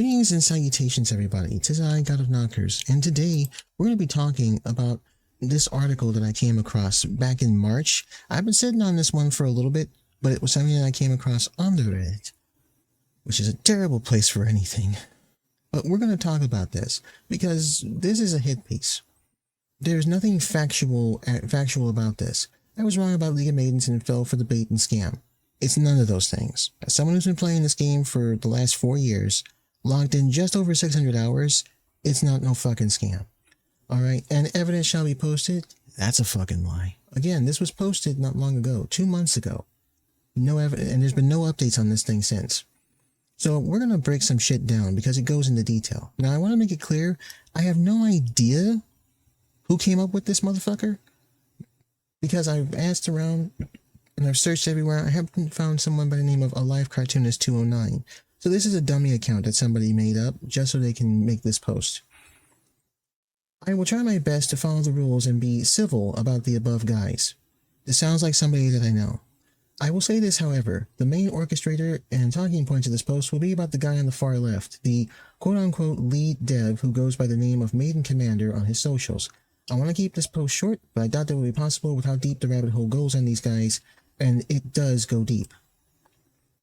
Greetings and salutations, everybody. Tis I, GodOfKnockers, and today we're going to be talking about this article that I came across back in March. I've been sitting on this one for a little bit, but it was something that I came across on the Reddit, which is a terrible place for anything. But we're going to talk about this because this is a hit piece. There's nothing factual about this. I was wrong about League of Maidens and fell for the bait and scam. It's none of those things. As someone who's been playing this game for the last 4 years, logged in just over 600 hours, it's not no fucking scam. Alright, and evidence shall be posted? That's a fucking lie. Again, this was posted not long ago, 2 months ago. No evidence, and there's been no updates on this thing since. So we're going to break some shit down because it goes into detail. Now I want to make it clear, I have no idea who came up with this motherfucker. Because I've asked around and I've searched everywhere, I haven't found someone by the name of AliveCartoonist209. So this is a dummy account that somebody made up just so they can make this post. I will try my best to follow the rules and be civil about the above guys. This sounds like somebody that I know. I will say this, however, the main orchestrator and talking points of this post will be about the guy on the far left, the quote-unquote lead dev who goes by the name of Maiden Commander on his socials. I want to keep this post short, but I doubt that will be possible with how deep the rabbit hole goes on these guys, and it does go deep.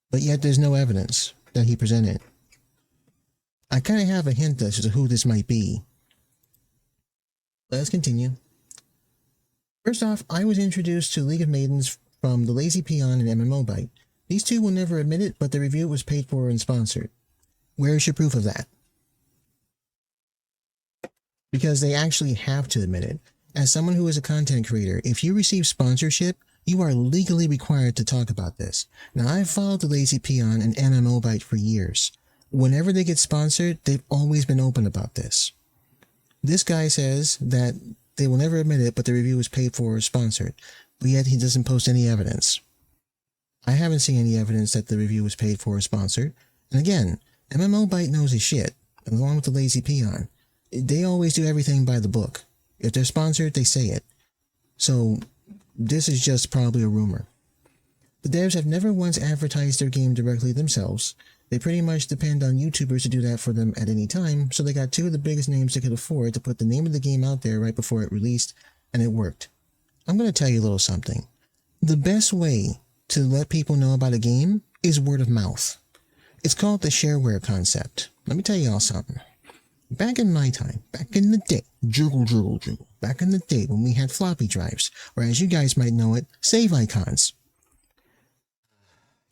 But yet there's no evidence that he presented. I kind of have a hint as to who this might be. Let's continue. First off, I was introduced to League of Maidens from the Lazy Peon and MMO Bite. These two will never admit it, but the review was paid for and sponsored. Where is your proof of that? Because they actually have to admit it. As someone who is a content creator, if you receive sponsorship, you are legally required to talk about this. Now, I've followed the Lazy Peon and MMO Bite for years. Whenever they get sponsored, they've always been open about this. This guy says that they will never admit it, but the review is paid for or sponsored, but yet he doesn't post any evidence. I haven't seen any evidence that the review was paid for or sponsored. And again, MMO Bite knows his shit, along with the Lazy Peon. They always do everything by the book. If they're sponsored, they say it. So this is just probably a rumor. The devs have never once advertised their game directly themselves. They pretty much depend on YouTubers to do that for them at any time, so they got two of the biggest names they could afford to put the name of the game out there right before it released, and it worked. I'm going to tell you a little something. The best way to let people know about a game is word of mouth. It's called the shareware concept. Let me tell you all something. Back in my time, back in the day, back in the day when we had floppy drives, or as you guys might know it, save icons.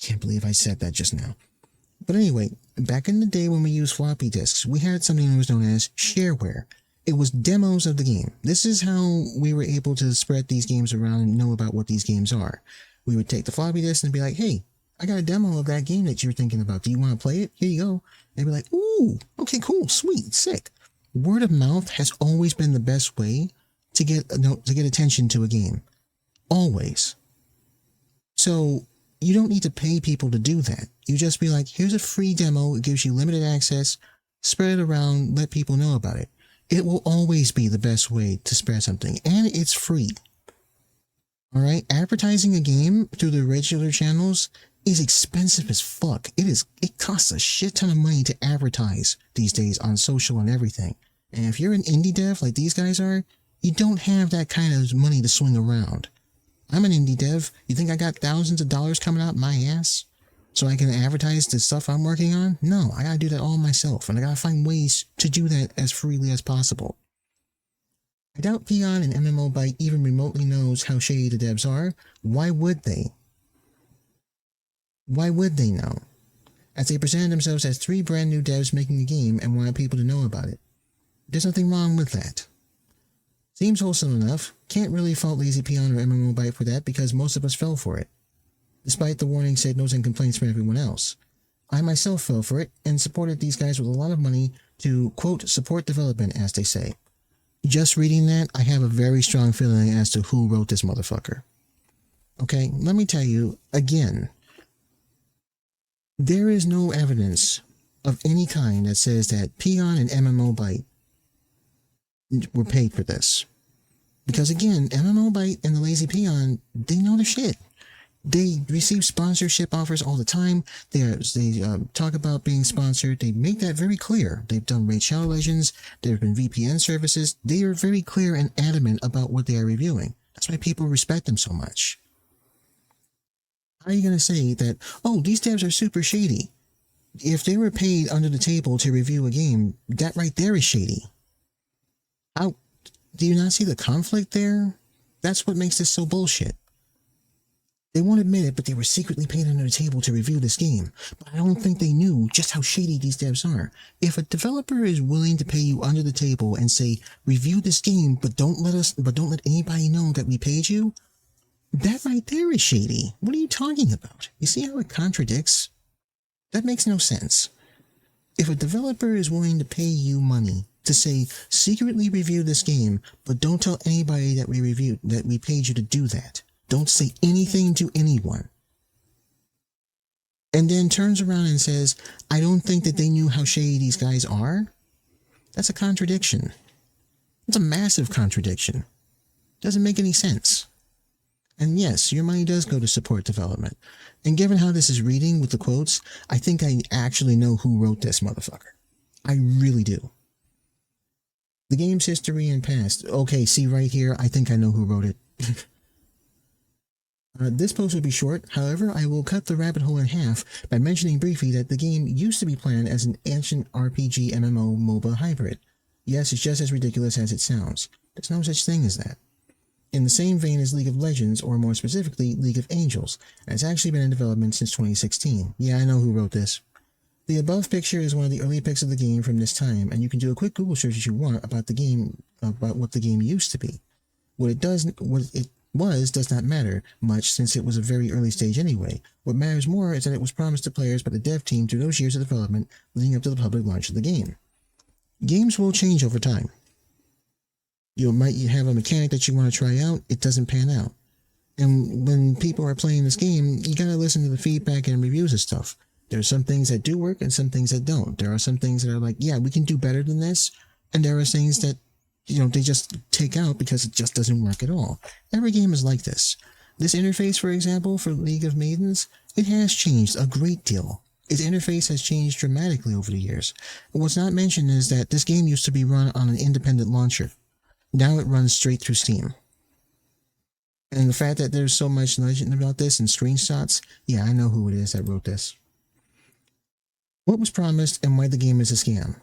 Can't believe I said that just now. But anyway, back in the day when we used floppy disks, we had something that was known as shareware. It was demos of the game. This is how we were able to spread these games around and know about what these games are. We would take the floppy disk and be like, hey, I got a demo of that game that you're thinking about. Do you want to play it? Here you go. They'd be like, ooh, okay, cool, sweet, sick. Word of mouth has always been the best way to get attention to a game. Always. So you don't need to pay people to do that. You just be like, here's a free demo. It gives you limited access. Spread it around. Let people know about it. It will always be the best way to spread something. And it's free. Alright? Advertising a game through the regular channels is expensive as fuck. It costs a shit ton of money to advertise these days on social and everything. And if you're an indie dev like these guys are, you don't have that kind of money to swing around. I'm an indie dev. You think I got thousands of dollars coming out my ass so I can advertise the stuff I'm working on? No, I gotta do that all myself, and I gotta find ways to do that as freely as possible. I doubt Peon and MMO Bite even remotely knows how shady the devs are. Why would they? Why would they know? As they presented themselves as 3 brand new devs making a game and wanted people to know about it. There's nothing wrong with that. Seems wholesome enough. Can't really fault Lazy Peon or MMO Bite for that because most of us fell for it. Despite the warning, signals, and complaints from everyone else. I myself fell for it and supported these guys with a lot of money to, quote, support development, as they say. Just reading that, I have a very strong feeling as to who wrote this motherfucker. Okay, let me tell you, again, there is no evidence of any kind that says that Peon and MMO Bite were paid for this. Because again, MMO Bite and the Lazy Peon, they know their shit. They receive sponsorship offers all the time. They talk about being sponsored. They make that very clear. They've done Raid Shadow Legends. There have been VPN services. They are very clear and adamant about what they are reviewing. That's why people respect them so much. How are you going to say that, oh, these devs are super shady? If they were paid under the table to review a game, that right there is shady. How do you not see the conflict there? That's what makes this so bullshit. They won't admit it, but they were secretly paid under the table to review this game. But I don't think they knew just how shady these devs are. If a developer is willing to pay you under the table and say, review this game, but don't let anybody know that we paid you, that right there is shady. What are you talking about? You see how it contradicts? That makes no sense. If a developer is willing to pay you money to say, secretly review this game, but don't tell anybody that we paid you to do that. Don't say anything to anyone. And then turns around and says, I don't think that they knew how shady these guys are. That's a contradiction. It's a massive contradiction. Doesn't make any sense. And yes, your money does go to support development. And given how this is reading with the quotes, I think I actually know who wrote this motherfucker. I really do. The game's history and past. Okay, see right here, I think I know who wrote it. This post will be short, however, I will cut the rabbit hole in half by mentioning briefly that the game used to be planned as an ancient RPG MMO MOBA hybrid. Yes, it's just as ridiculous as it sounds. There's no such thing as that. In the same vein as League of Legends, or more specifically, League of Angels, and it's actually been in development since 2016. Yeah, I know who wrote this. The above picture is one of the early pics of the game from this time, and you can do a quick Google search if you want about what the game used to be. What it does not matter much since it was a very early stage anyway. What matters more is that it was promised to players by the dev team through those years of development leading up to the public launch of the game. Games will change over time. You might have a mechanic that you want to try out, it doesn't pan out. And when people are playing this game, you gotta listen to the feedback and reviews and stuff. There are some things that do work and some things that don't. There are some things that are like, yeah, we can do better than this. And there are things that, they just take out because it just doesn't work at all. Every game is like this. This interface, for example, for League of Maidens, it has changed a great deal. Its interface has changed dramatically over the years. What's not mentioned is that this game used to be run on an independent launcher. Now it runs straight through Steam. And the fact that there's so much legend about this and screenshots, yeah, I know who it is that wrote this. What was promised and why the game is a scam.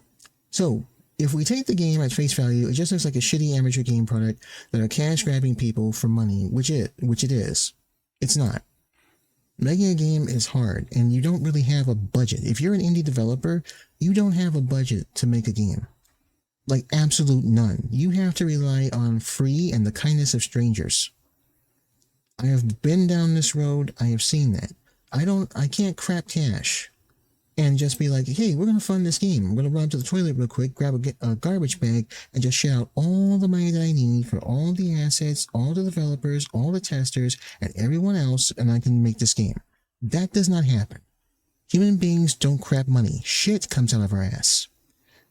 So, if we take the game at face value, it just looks like a shitty amateur game product that are cash grabbing people for money, which it is. It's not. Making a game is hard, and you don't really have a budget. If you're an indie developer, you don't have a budget to make a game. Like, absolute none. You have to rely on free and the kindness of strangers. I have been down this road. I have seen that. I can't crap cash and just be like, hey, we're going to fund this game. I'm going to run to the toilet real quick, grab a garbage bag, and just shit out all the money that I need for all the assets, all the developers, all the testers, and everyone else, and I can make this game. That does not happen. Human beings don't crap money. Shit comes out of our ass.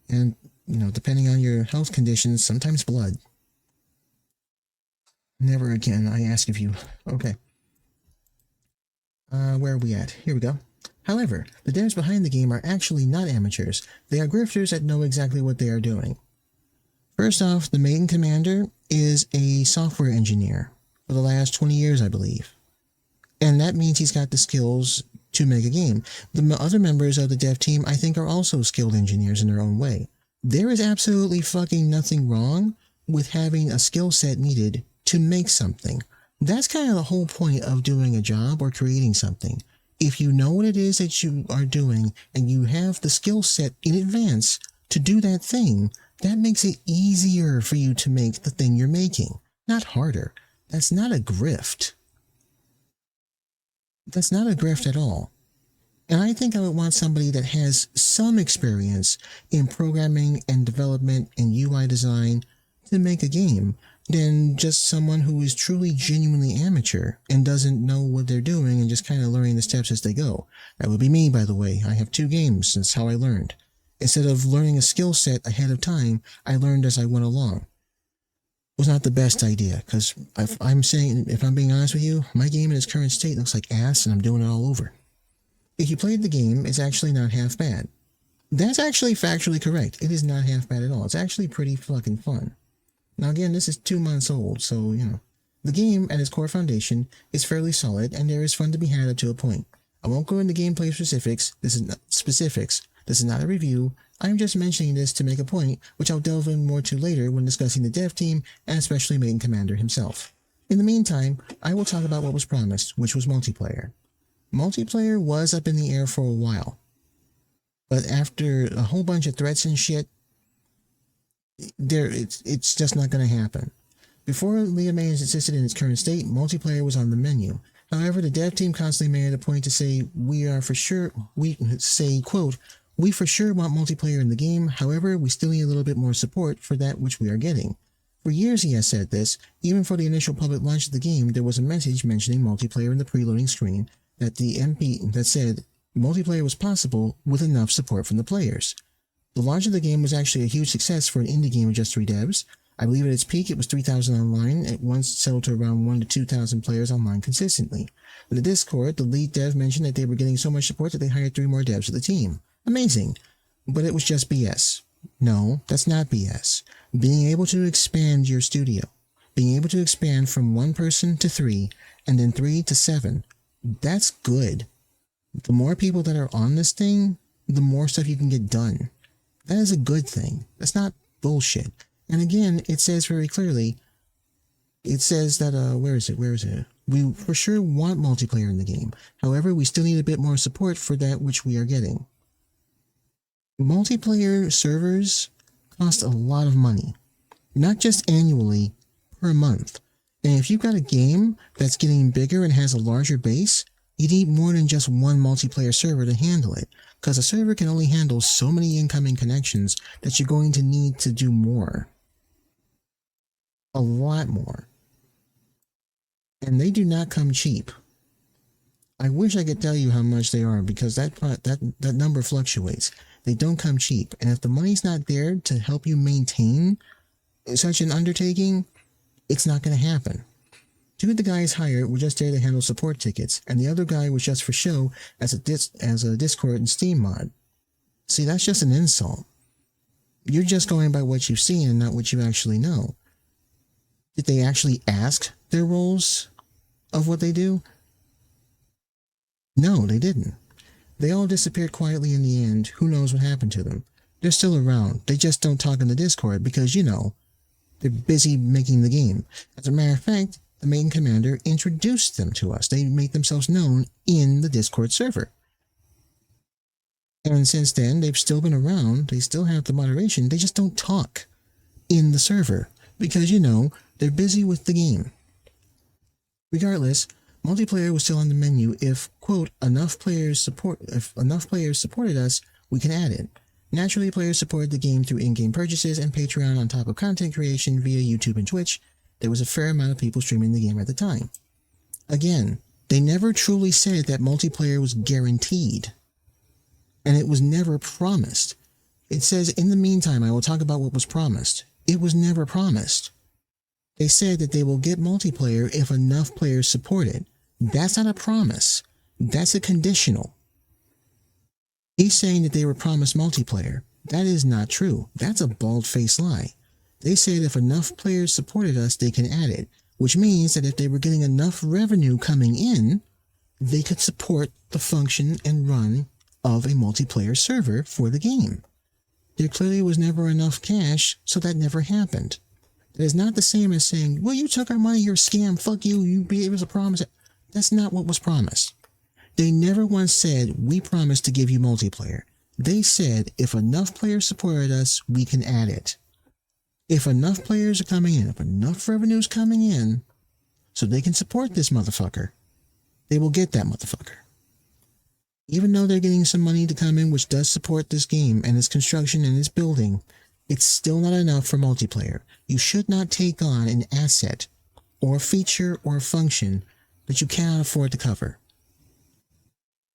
And, depending on your health conditions, sometimes blood. Never again, I ask of you. Okay. Where are we at? Here we go. However, the devs behind the game are actually not amateurs. They are grifters that know exactly what they are doing. First off, the Maiden commander is a software engineer for the last 20 years, I believe. And that means he's got the skills to make a game. The other members of the dev team, I think, are also skilled engineers in their own way. There is absolutely fucking nothing wrong with having a skill set needed to make something. That's kind of the whole point of doing a job or creating something. If you know what it is that you are doing and you have the skill set in advance to do that thing, that makes it easier for you to make the thing you're making, not harder. That's not a grift. That's not a grift at all. And I think I would want somebody that has some experience in programming and development and UI design to make a game than just someone who is truly genuinely amateur and doesn't know what they're doing and just kind of learning the steps as they go. That would be me, by the way. I have 2 games. That's how I learned. Instead of learning a skill set ahead of time, I learned as I went along. was not the best idea, because if I'm being honest with you, my game in its current state looks like ass and I'm doing it all over. If you played the game, it's actually not half bad. That's actually factually correct. It is not half bad at all. It's actually pretty fucking fun. Now again, this is 2 months old, so, The game, at its core foundation, is fairly solid, and there is fun to be had up to a point. I won't go into gameplay specifics. This is not a review. I'm just mentioning this to make a point, which I'll delve in more to later when discussing the dev team, and especially Maiden Commander himself. In the meantime, I will talk about what was promised, which was multiplayer. Multiplayer was up in the air for a while. But after a whole bunch of threats and shit, it's just not going to happen. Before League of Maidens existed in its current state, multiplayer was on the menu. However, the dev team constantly made it a point to say, quote, we for sure want multiplayer in the game, however, we still need a little bit more support for that which we are getting. For years he has said this. Even for the initial public launch of the game, there was a message mentioning multiplayer in the preloading screen that said multiplayer was possible with enough support from the players. The launch of the game was actually a huge success for an indie game of just 3 devs. I believe at its peak it was 3,000 online, and it once settled to around 1,000 to 2,000 players online consistently. In the Discord, the lead dev mentioned that they were getting so much support that they hired 3 more devs for the team. Amazing. But it was just BS. No, that's not BS. Being able to expand your studio, being able to expand from 1 person to 3, and then 3 to 7, that's good. The more people that are on this thing, the more stuff you can get done. That is a good thing. That's not bullshit. And again, it says very clearly, it says that, where is it? We for sure want multiplayer in the game. However, we still need a bit more support for that which we are getting. Multiplayer servers cost a lot of money. Not just annually, per month. And if you've got a game that's getting bigger and has a larger base, you need more than just 1 multiplayer server to handle it, because a server can only handle so many incoming connections that you're going to need to do more. A lot more. And they do not come cheap. I wish I could tell you how much they are, because that number fluctuates. They don't come cheap, and if the money's not there to help you maintain such an undertaking, it's not going to happen. 2 of the guys hired were just there to handle support tickets, and the other guy was just for show as a Discord and Steam mod. See, that's just an insult. You're just going by what you've seen and not what you actually know. Did they actually ask their roles of what they do? No, they didn't. They all disappeared quietly in the end. Who knows what happened to them? They're still around. They just don't talk in the Discord because, they're busy making the game. As a matter of fact, the Maiden Commander introduced them to us. They made themselves known in the Discord server. And since then, they've still been around. They still have the moderation. They just don't talk in the server because, they're busy with the game. Regardless, multiplayer was still on the menu if, quote, if enough players supported us, we can add it. Naturally, players supported the game through in-game purchases and Patreon on top of content creation via YouTube and Twitch. There was a fair amount of people streaming the game at the time. Again, they never truly said that multiplayer was guaranteed. And it was never promised. It says, in the meantime, I will talk about what was promised. It was never promised. They said that they will get multiplayer if enough players support it. That's not a promise. That's a conditional. He's saying that they were promised multiplayer. That is not true. That's a bald-faced lie. They said if enough players supported us, they can add it, which means that if they were getting enough revenue coming in, they could support the function and run of a multiplayer server for the game. There clearly was never enough cash, so that never happened. That is not the same as saying, well, you took our money, you're a scam, fuck you, you gave us a promise. That's not what was promised. They never once said, we promised to give you multiplayer. They said, if enough players supported us, we can add it. If enough players are coming in, if enough revenue is coming in, so they can support this motherfucker, they will get that motherfucker. Even though they're getting some money to come in which does support this game and its construction and its building, it's still not enough for multiplayer. You should not take on an asset or a feature or a function that you cannot afford to cover.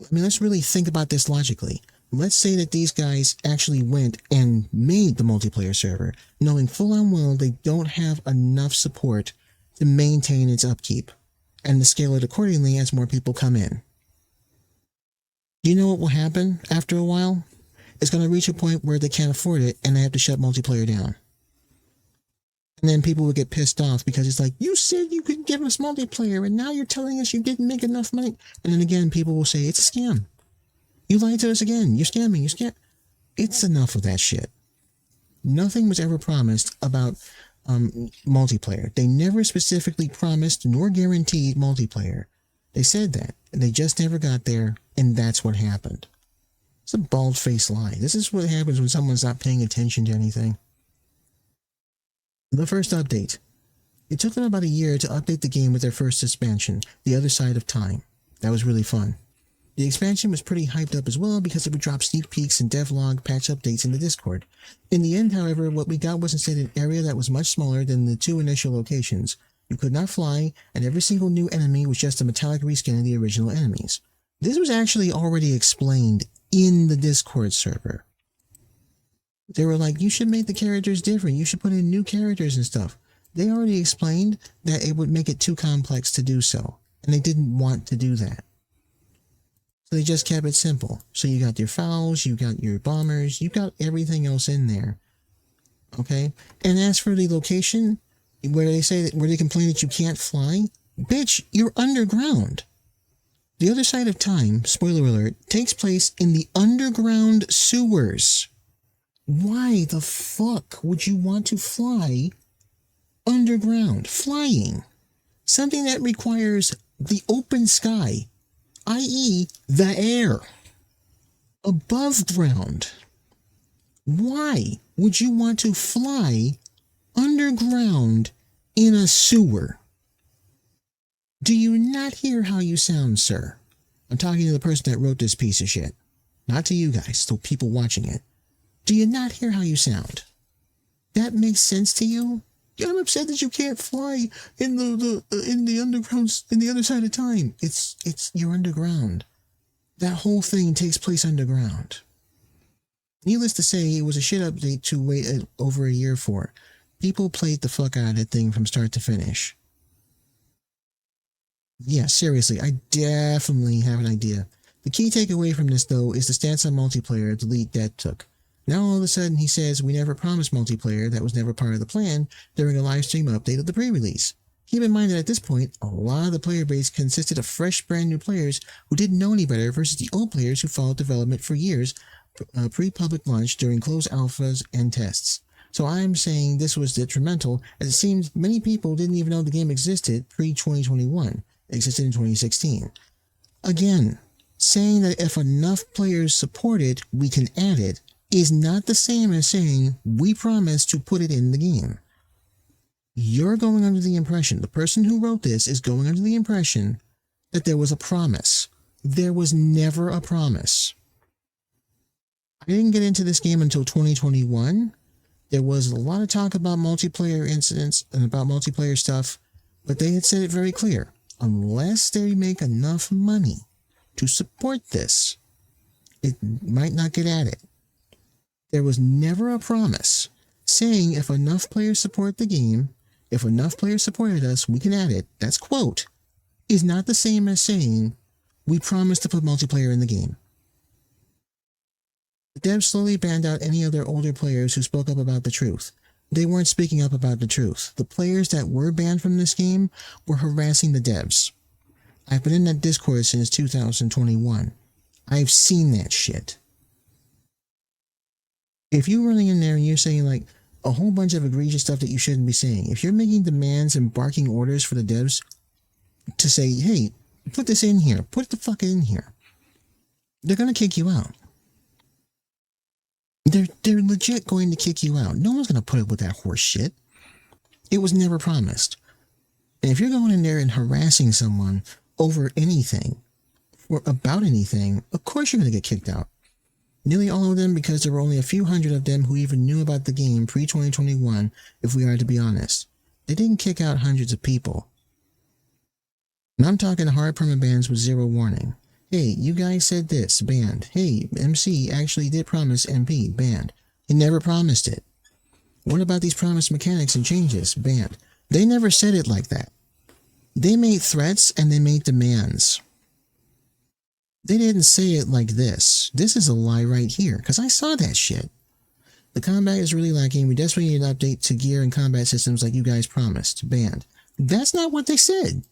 I mean, let's really think about this logically. let's say that these guys actually went and made the multiplayer server, knowing full on well they don't have enough support to maintain its upkeep, and to scale it accordingly as more people come in. Do you know what will happen after a while? It's going to reach a point where they can't afford it and they have to shut multiplayer down. And then people will get pissed off because it's like, you said you could give us multiplayer and now you're telling us you didn't make enough money. And then again, people will say, it's a scam. You lied to us again. You're scamming. You scam. It's enough of that shit. Nothing was ever promised about multiplayer. They never specifically promised nor guaranteed multiplayer. They said that, and they just never got there, and that's what happened. It's a bald-faced lie. This is what happens when someone's not paying attention to anything. The first update. It took them about a year to update the game with their first expansion, The Other Side of Time. That was really fun. The expansion was pretty hyped up as well because it would drop sneak peeks and devlog patch updates in the Discord. In the end, however, what we got was instead an area that was much smaller than the two initial locations. You could not fly, and every single new enemy was just a metallic reskin of the original enemies. This was actually already explained in the Discord server. They were like, you should make the characters different, you should put in new characters and stuff. They already explained that it would make it too complex to do so, and they didn't want to do that. So they just kept it simple. So you got your fowls, you got your bombers, you got everything else in there. Okay? And as for the location, where they complain that you can't fly, bitch, you're underground. The Other Side of Time, spoiler alert, takes place in the underground sewers. Why the fuck would you want to fly underground? Flying. Something that requires the open sky, i.e. the air, above ground. Why would you want to fly underground in a sewer? Do you not hear how you sound, sir? I'm talking to the person that wrote this piece of shit. Not to you guys, to people watching it. Do you not hear how you sound? That makes sense to you? I'm upset that you can't fly in the underground, in the other side of time. You're underground. That whole thing takes place underground. Needless to say, it was a shit update to wait over a year for. People played the fuck out of that thing from start to finish. Yeah, seriously, I definitely have an idea. The key takeaway from this, though, is the stance on multiplayer the lead dead took. Now all of a sudden he says we never promised multiplayer, that was never part of the plan, during a live stream update of the pre-release. Keep in mind that at this point, a lot of the player base consisted of fresh brand new players who didn't know any better versus the old players who followed development for years pre-public launch during closed alphas and tests. So I'm saying this was detrimental, as it seems many people didn't even know the game existed pre-2021, existed in 2016. Again, saying that if enough players support it, we can add it, is not the same as saying we promise to put it in the game. You're going under the impression, the person who wrote this is going under the impression that there was a promise. There was never a promise. I didn't get into this game until 2021. There was a lot of talk about multiplayer incidents and about multiplayer stuff, but they had said it very clear. Unless they make enough money to support this, it might not get added. There was never a promise saying if enough players support the game, if enough players supported us, we can add it. That's quote, is not the same as saying we promise to put multiplayer in the game. The devs slowly banned out any other older players who spoke up about the truth. They weren't speaking up about the truth. The players that were banned from this game were harassing the devs. I've been in that Discord since 2021. I've seen that shit. If you're running in there and you're saying like a whole bunch of egregious stuff that you shouldn't be saying, if you're making demands and barking orders for the devs to say, hey, put this in here, put the fuck in here, they're going to kick you out. They're legit going to kick you out. No one's going to put up with that horse shit. It was never promised. And if you're going in there and harassing someone over anything or about anything, of course you're going to get kicked out. Nearly all of them, because there were only a few hundred of them who even knew about the game pre-2021, if we are to be honest. They didn't kick out hundreds of people. And I'm talking hard permabans with zero warning. Hey, you guys said this, banned. Hey, MC actually did promise MP, banned. He never promised it. What about these promised mechanics and changes, banned? They never said it like that. They made threats and they made demands. They didn't say it like this. This is a lie right here, because I saw that shit. The combat is really lacking. We desperately need an update to gear and combat systems like you guys promised. Banned. That's not what they said.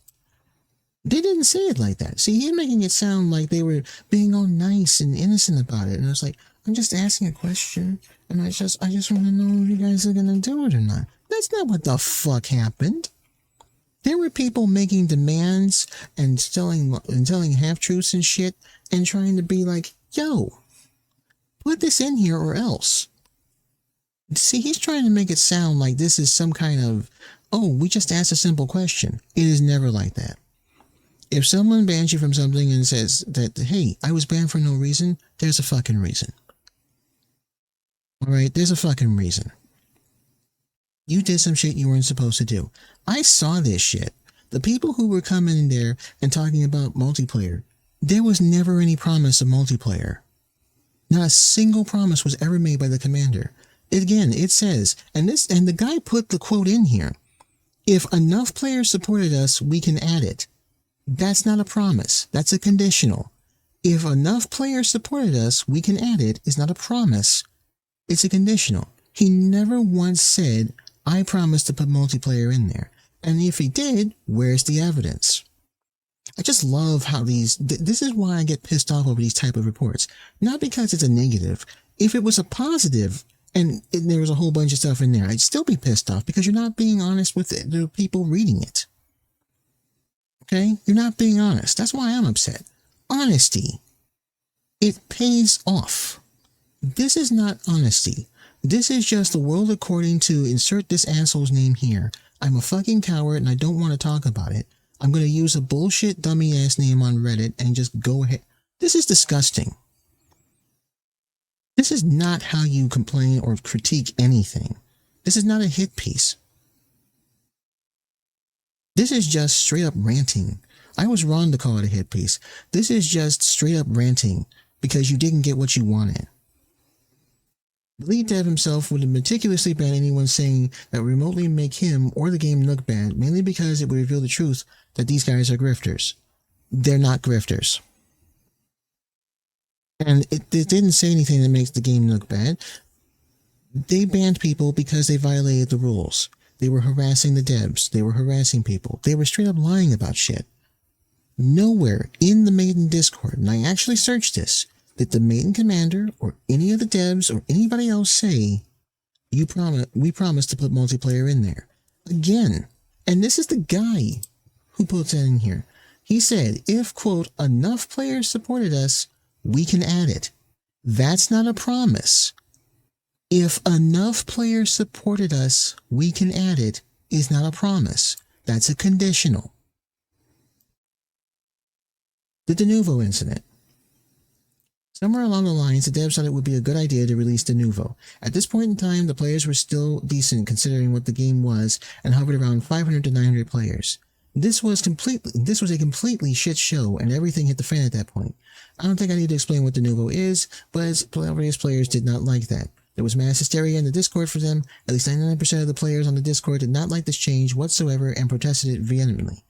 They didn't say it like that. See, he's making it sound like they were being all nice and innocent about it. And it's like, I'm just asking a question, and I just want to know if you guys are gonna do it or not. That's not what the fuck happened. There were people making demands and telling half-truths and shit and trying to be like, yo, put this in here or else. See, he's trying to make it sound like this is some kind of, oh, we just asked a simple question. It is never like that. If someone bans you from something and says that, hey, I was banned for no reason, there's a fucking reason. Alright, there's a fucking reason. You did some shit you weren't supposed to do. I saw this shit. The people who were coming in there and talking about multiplayer, there was never any promise of multiplayer. Not a single promise was ever made by the commander. Again, it says, and the guy put the quote in here, if enough players supported us, we can add it. That's not a promise. That's a conditional. If enough players supported us, we can add it is not a promise. It's a conditional. He never once said, I promised to put multiplayer in there. And if he did, where's the evidence? I just love how this is why I get pissed off over these type of reports. Not because it's a negative. If it was a positive, and there was a whole bunch of stuff in there, I'd still be pissed off because you're not being honest with the people reading it. Okay? You're not being honest. That's why I'm upset. Honesty. It pays off. This is not honesty. This is just the world according to insert this asshole's name here. I'm a fucking coward and I don't want to talk about it. I'm going to use a bullshit dummy ass name on Reddit and just go ahead. This is disgusting. This is not how you complain or critique anything. This is not a hit piece. This is just straight up ranting. I was wrong to call it a hit piece. This is just straight up ranting because you didn't get what you wanted. The lead dev himself would meticulously ban anyone saying that would remotely make him or the game look bad, mainly because it would reveal the truth that these guys are grifters. They're not grifters. And it didn't say anything that makes the game look bad. They banned people because they violated the rules. They were harassing the devs. They were harassing people. They were straight up lying about shit. Nowhere in the Maiden Discord, and I actually searched this, did the Maiden commander or any of the devs or anybody else say, we promised to put multiplayer in there. Again, and this is the guy who puts that in here. He said, if, quote, enough players supported us, we can add it. That's not a promise. If enough players supported us, we can add it is not a promise. That's a conditional. The De Novo incident. Somewhere along the lines, the devs thought it would be a good idea to release De Novo. At this point in time, the players were still decent considering what the game was and hovered around 500 to 900 players. This was a completely shit show and everything hit the fan at that point. I don't think I need to explain what De Novo is, but various players did not like that. There was mass hysteria in the Discord for them. At least 99% of the players on the Discord did not like this change whatsoever and protested it vehemently.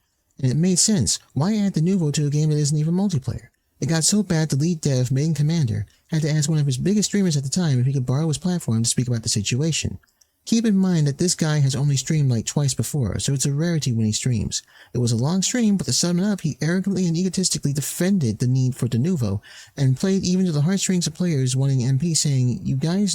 And it made sense. Why add De Novo to a game that isn't even multiplayer? It got so bad the lead dev, Maiden Commander, had to ask one of his biggest streamers at the time if he could borrow his platform to speak about the situation. Keep in mind that this guy has only streamed like twice before, so it's a rarity when he streams. It was a long stream, but to sum it up, he arrogantly and egotistically defended the need for De Novo, and played even to the heartstrings of players wanting MP, saying, you guys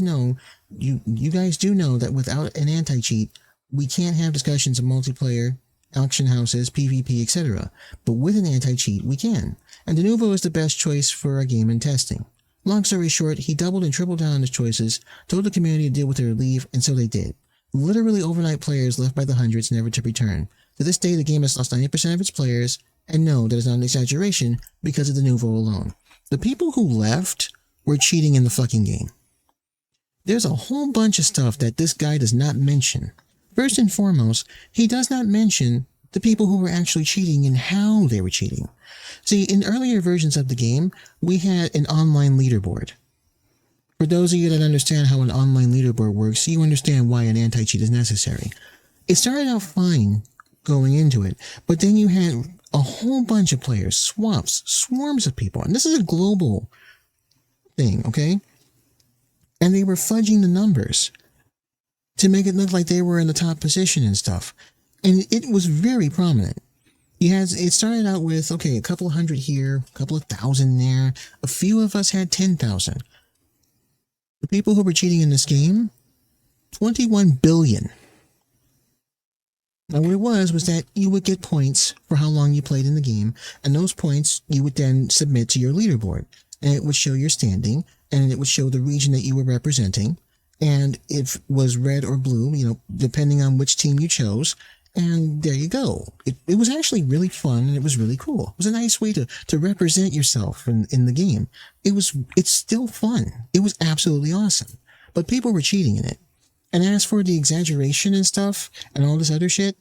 do know that without an anti-cheat, we can't have discussions of multiplayer, auction houses, PvP, etc. But with an anti-cheat, we can. And De Novo is the best choice for our game in testing. Long story short, he doubled and tripled down on his choices, told the community to deal with their leave, and so they did. Literally overnight players left by the hundreds never to return. To this day, the game has lost 90% of its players, and no, that is not an exaggeration, because of De Novo alone. The people who left were cheating in the fucking game. There's a whole bunch of stuff that this guy does not mention. First and foremost, he does not mention the people who were actually cheating and how they were cheating. See, in earlier versions of the game, we had an online leaderboard. For those of you that understand how an online leaderboard works, you understand why an anti-cheat is necessary. It started out fine going into it, but then you had a whole bunch of players, swarms of people, and this is a global thing, okay? And they were fudging the numbers to make it look like they were in the top position and stuff. And it was very prominent. It started out with, okay, a couple hundred here, a couple of thousand there. A few of us had 10,000. The people who were cheating in this game, 21 billion. Now what it was that you would get points for how long you played in the game, and those points you would then submit to your leaderboard. And it would show your standing, and it would show the region that you were representing, and if it was red or blue, you know, depending on which team you chose, and there you go. It was actually really fun, and it was really cool. It was a nice way to represent yourself in the game. It's still fun. It was absolutely awesome. But people were cheating in it. And as for the exaggeration and stuff, and all this other shit,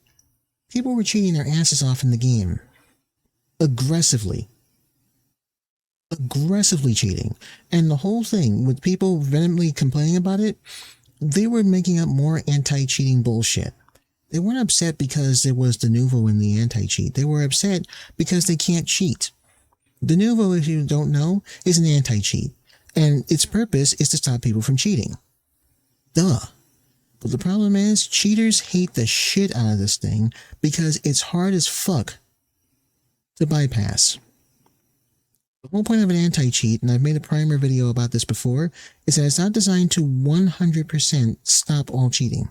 people were cheating their asses off in the game. Aggressively cheating. And the whole thing, with people vehemently complaining about it, they were making up more anti-cheating bullshit. They weren't upset because there was de novo in the anti-cheat. They were upset because they can't cheat. De novo, if you don't know, is an anti-cheat, and its purpose is to stop people from cheating. Duh. But the problem is, cheaters hate the shit out of this thing because it's hard as fuck to bypass. The whole point of an anti-cheat, and I've made a primer video about this before, is that it's not designed to 100% stop all cheating.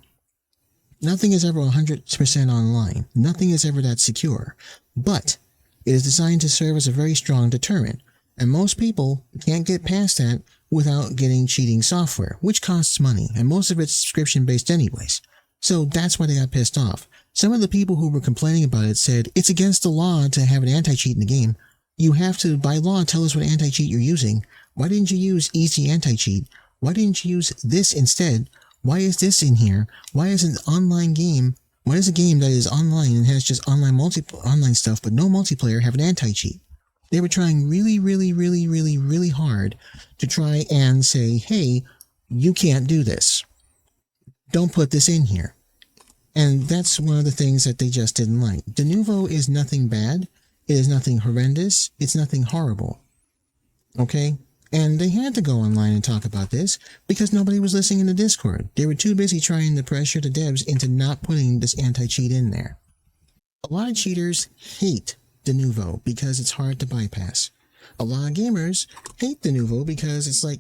Nothing is ever 100% online. Nothing is ever that secure. But it is designed to serve as a very strong deterrent, and most people can't get past that without getting cheating software, which costs money, and most of it's subscription-based anyways. So that's why they got pissed off. Some of the people who were complaining about it said, it's against the law to have an anti-cheat in the game. You have to, by law, tell us what anti-cheat you're using. Why didn't you use easy anti-cheat? Why didn't you use this instead? Why is this in here? Why is an online game, why does a game that is online and has just online stuff but no multiplayer have an anti-cheat? They were trying really hard to try and say, hey, you can't do this. Don't put this in here. And that's one of the things that they just didn't like. De novo is nothing bad. It is nothing horrendous. It's nothing horrible. Okay? And they had to go online and talk about this because nobody was listening in the Discord. They were too busy trying to pressure the devs into not putting this anti-cheat in there. A lot of cheaters hate de novo because it's hard to bypass. A lot of gamers hate de novo because it's like,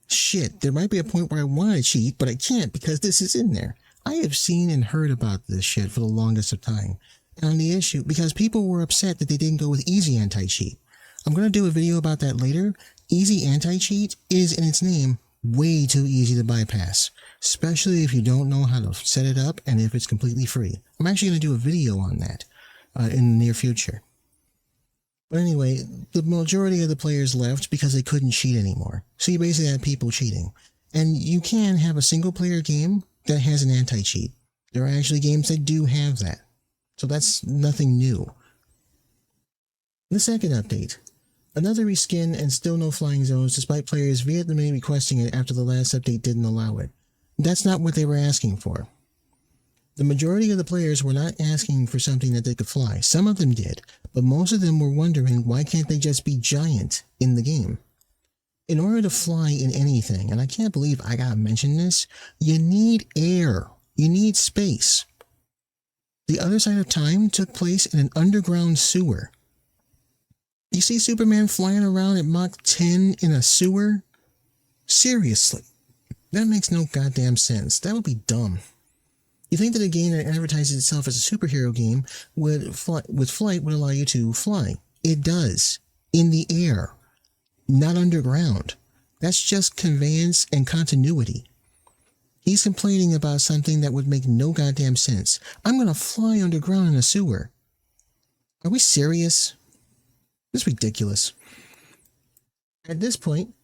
shit, there might be a point where I want to cheat, but I can't because this is in there. I have seen and heard about this shit for the longest of time. And on the issue, because people were upset that they didn't go with easy anti-cheat. I'm going to do a video about that later. Easy anti-cheat is, in its name, way too easy to bypass, especially if you don't know how to set it up and if it's completely free. I'm actually going to do a video on that in the near future. But anyway, the majority of the players left because they couldn't cheat anymore. So you basically had people cheating. And you can have a single-player game that has an anti-cheat. There are actually games that do have that. So that's nothing new. The second update. Another reskin and still no flying zones despite players vehemently requesting it after the last update didn't allow it. That's not what they were asking for. The majority of the players were not asking for something that they could fly. Some of them did, but most of them were wondering why can't they just be giant in the game. In order to fly in anything, and I can't believe I gotta mention this, you need air. You need space. The Other Side of Time took place in an underground sewer. You see Superman flying around at Mach 10 in a sewer? Seriously. That makes no goddamn sense. That would be dumb. You think that a game that advertises itself as a superhero game with flight would allow you to fly. It does. In the air. Not underground. That's just conveyance and continuity. He's complaining about something that would make no goddamn sense. I'm going to fly underground in a sewer. Are we serious? This is ridiculous. At this point,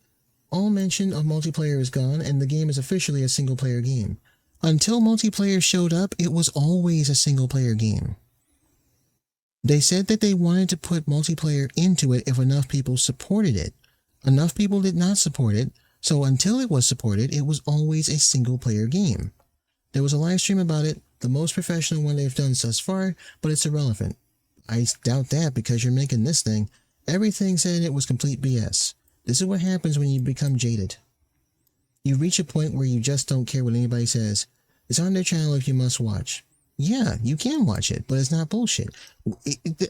all mention of multiplayer is gone and the game is officially a single-player game. Until multiplayer showed up, it was always a single-player game. They said that they wanted to put multiplayer into it if enough people supported it. Enough people did not support it, so until it was supported, it was always a single-player game. There was a live stream about it, the most professional one they've done thus far, but it's irrelevant. I doubt that because you're making this thing. Everything said it was complete BS. This is what happens when you become jaded. You reach a point where you just don't care what anybody says. It's on their channel if you must watch. Yeah, you can watch it, but it's not bullshit.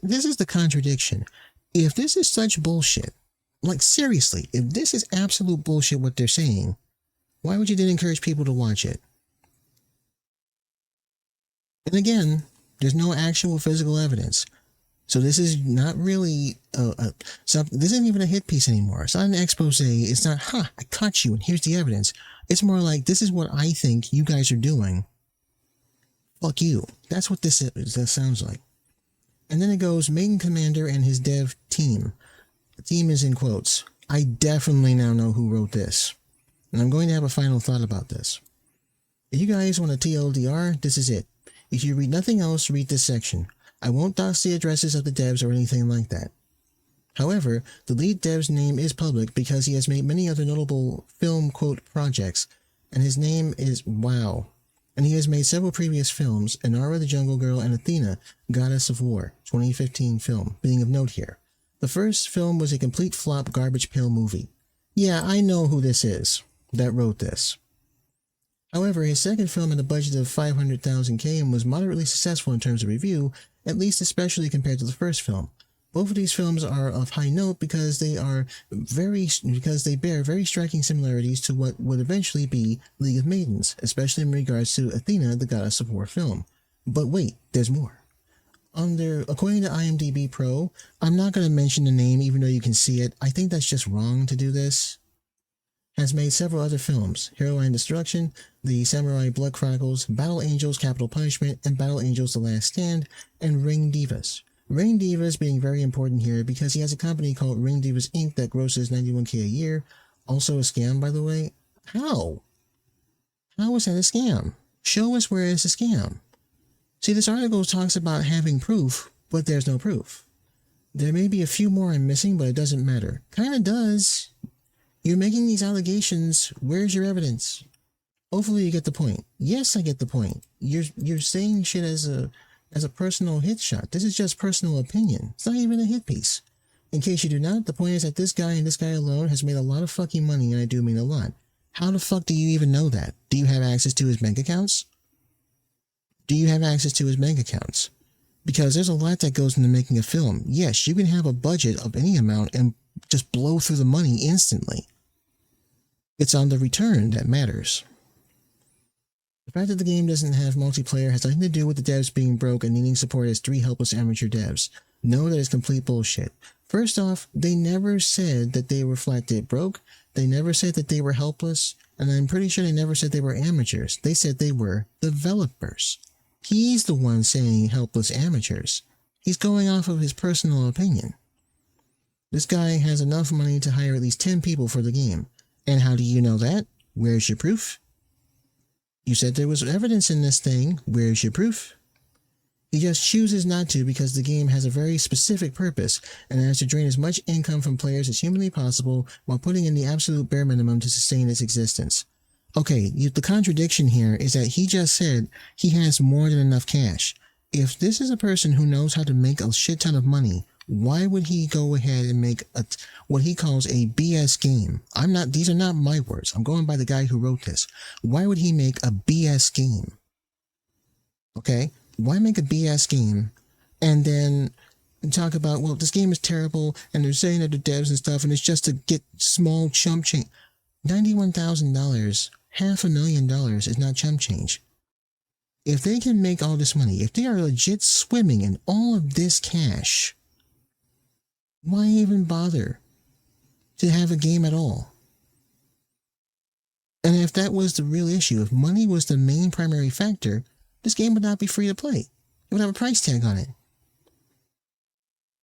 This is the contradiction. If this is such bullshit, like seriously, if this is absolute bullshit what they're saying, why would you then encourage people to watch it? And again, there's no actual physical evidence. So this is not really, this isn't even a hit piece anymore. It's not an expose. It's not, I caught you and here's the evidence. It's more like, this is what I think you guys are doing. Fuck you. That's what this sounds like. And then it goes, Maiden Commander and his dev team. The team is in quotes. I definitely now know who wrote this. And I'm going to have a final thought about this. If you guys want a TLDR, this is it. If you read nothing else, read this section. I won't dox the addresses of the devs or anything like that. However, the lead dev's name is public because he has made many other notable film quote projects, and his name is WoW. And he has made several previous films, Inara the Jungle Girl and Athena, Goddess of War, 2015 film, being of note here. The first film was a complete flop garbage pail movie. Yeah, I know who this is that wrote this. However, his second film had a budget of $500,000 and was moderately successful in terms of review, at least especially compared to the first film. Both of these films are of high note because they bear very striking similarities to what would eventually be League of Maidens, especially in regards to Athena, the Goddess of War film. But wait, there's more. According to IMDb Pro, I'm not going to mention the name even though you can see it. I think that's just wrong to do this. Has made several other films, Hero Line Destruction, The Samurai Blood Chronicles, Battle Angels Capital Punishment, and Battle Angels The Last Stand, and Ring Divas. Ring Divas being very important here because he has a company called Ring Divas Inc. that grosses $91,000 a year. Also a scam, by the way. How? How is that a scam? Show us where it's a scam. See, this article talks about having proof, but there's no proof. There may be a few more I'm missing, but it doesn't matter. Kinda does. You're making these allegations. Where's your evidence? Hopefully you get the point. Yes, I get the point. You're saying shit as a personal hit shot. This is just personal opinion. It's not even a hit piece. In case you do not, the point is that this guy and this guy alone has made a lot of fucking money, and I do mean a lot. How the fuck do you even know that? Do you have access to his bank accounts? Do you have access to his bank accounts? Because there's a lot that goes into making a film. Yes, you can have a budget of any amount and just blow through the money instantly. It's on the return that matters. The fact that the game doesn't have multiplayer has nothing to do with the devs being broke and needing support as 3 helpless amateur devs. No, that is complete bullshit. First off, they never said that they were flat dead broke. They never said that they were helpless. And I'm pretty sure they never said they were amateurs. They said they were developers. He's the one saying helpless amateurs. He's going off of his personal opinion. This guy has enough money to hire at least 10 people for the game. And how do you know that? Where's your proof? You said there was evidence in this thing. Where's your proof? He just chooses not to because the game has a very specific purpose and has to drain as much income from players as humanly possible while putting in the absolute bare minimum to sustain its existence. Okay, the contradiction here is that he just said he has more than enough cash. If this is a person who knows how to make a shit ton of money, why would he go ahead and make what he calls a BS game? These are not my words. I'm going by the guy who wrote this. Why would he make a BS game? Okay? Why make a BS game and then talk about, well, this game is terrible and they're saying that the devs and stuff and it's just to get small chump change. $91,000, $500,000 is not chump change. If they can make all this money, if they are legit swimming in all of this cash, why even bother to have a game at all? And if that was the real issue, if money was the main primary factor, this game would not be free to play. It would have a price tag on it.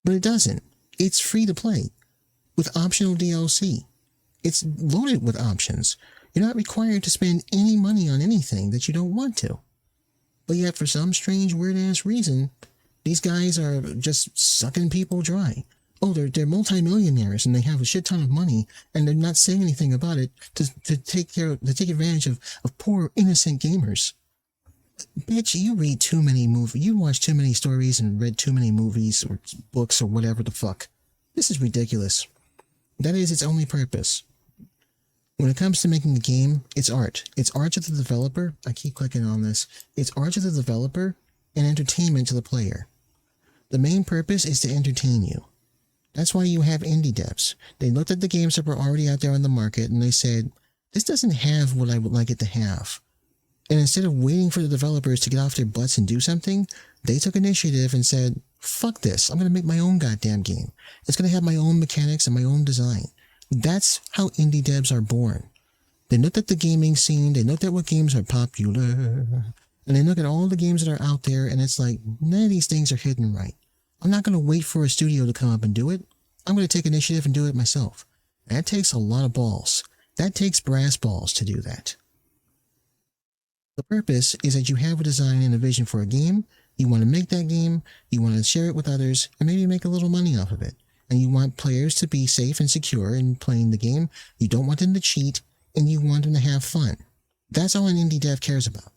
But it doesn't. It's free to play with optional DLC. It's loaded with options. You're not required to spend any money on anything that you don't want to. But yet, for some strange, weird-ass reason, These guys are just sucking people dry. Oh, they're multimillionaires and they have a shit ton of money and they're not saying anything about it to take advantage of poor innocent gamers. Bitch, you read too many movies, you watch too many stories and read too many movies or books or whatever the fuck. This is ridiculous. That is its only purpose. When it comes to making a game, it's art. It's art to the developer. I keep clicking on this. It's art to the developer and entertainment to the player. The main purpose is to entertain you. That's why you have indie devs. They looked at the games that were already out there on the market and they said, this doesn't have what I would like it to have. And instead of waiting for the developers to get off their butts and do something, they took initiative and said, fuck this, I'm going to make my own goddamn game. It's going to have my own mechanics and my own design. That's how indie devs are born. They look at the gaming scene, they look at what games are popular, and they look at all the games that are out there, and it's like, none of these things are hidden right. I'm not going to wait for a studio to come up and do it. I'm going to take initiative and do it myself. That takes a lot of balls. That takes brass balls to do that. The purpose is that you have a design and a vision for a game, you want to make that game, you want to share it with others, and maybe make a little money off of it. And you want players to be safe and secure in playing the game, you don't want them to cheat, and you want them to have fun. That's all an indie dev cares about.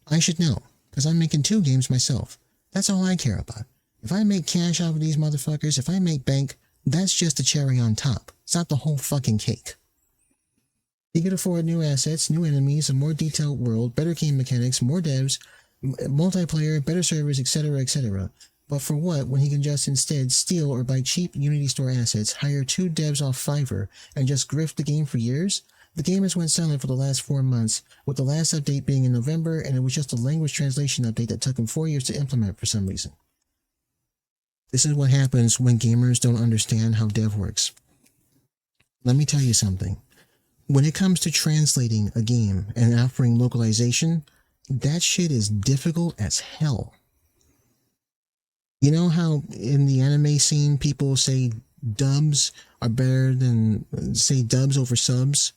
I should know, because I'm making 2 games myself. That's all I care about. If I make cash out of these motherfuckers, if I make bank, that's just the cherry on top. It's not the whole fucking cake. You can afford new assets, new enemies, a more detailed world, better game mechanics, more devs, multiplayer, better servers, etc., etc. But for what, when he can just instead steal or buy cheap Unity Store assets, hire 2 devs off Fiverr, and just grift the game for years? The game has went silent for the last 4 months, with the last update being in November, and it was just a language translation update that took him 4 years to implement for some reason. This is what happens when gamers don't understand how dev works. Let me tell you something. When it comes to translating a game and offering localization, that shit is difficult as hell. You know how in the anime scene people say dubs are better than, say dubs over subs?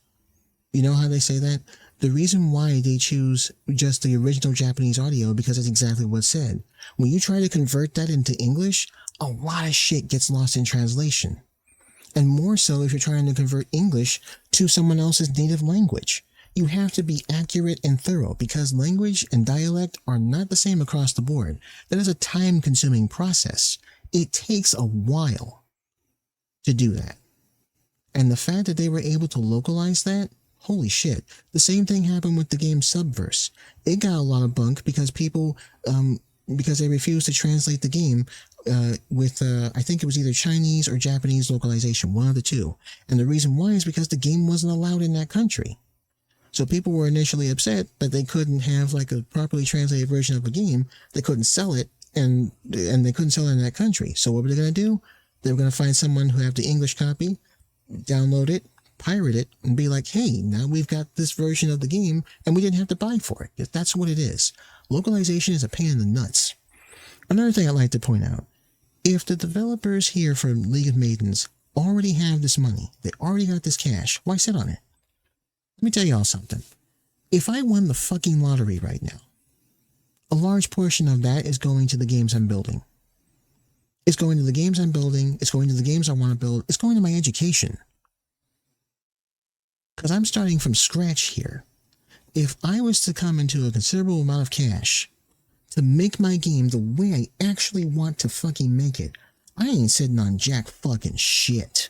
You know how they say that? The reason why they choose just the original Japanese audio because that's exactly what's said. When you try to convert that into English, a lot of shit gets lost in translation. And more so if you're trying to convert English to someone else's native language. You have to be accurate and thorough because language and dialect are not the same across the board. That is a time-consuming process. It takes a while to do that. And the fact that they were able to localize that, holy shit. The same thing happened with the game Subverse. It got a lot of bunk because people, because they refused to translate the game with, I think it was either Chinese or Japanese localization, one of the two. And the reason why is because the game wasn't allowed in that country. So people were initially upset that they couldn't have like a properly translated version of a game. They couldn't sell it, and they couldn't sell it in that country. So what were they going to do? They were going to find someone who had the English copy, download it, pirate it, and be like, hey, now we've got this version of the game, and we didn't have to buy for it. That's what it is. Localization is a pain in the nuts. Another thing I'd like to point out, if the developers here for League of Maidens already have this money, they already got this cash, why sit on it? Let me tell y'all something. If I won the fucking lottery right now, a large portion of that is going to the games I'm building. It's going to the games I'm building. It's going to the games I want to build. It's going to my education. Because I'm starting from scratch here. If I was to come into a considerable amount of cash to make my game the way I actually want to fucking make it, I ain't sitting on jack fucking shit.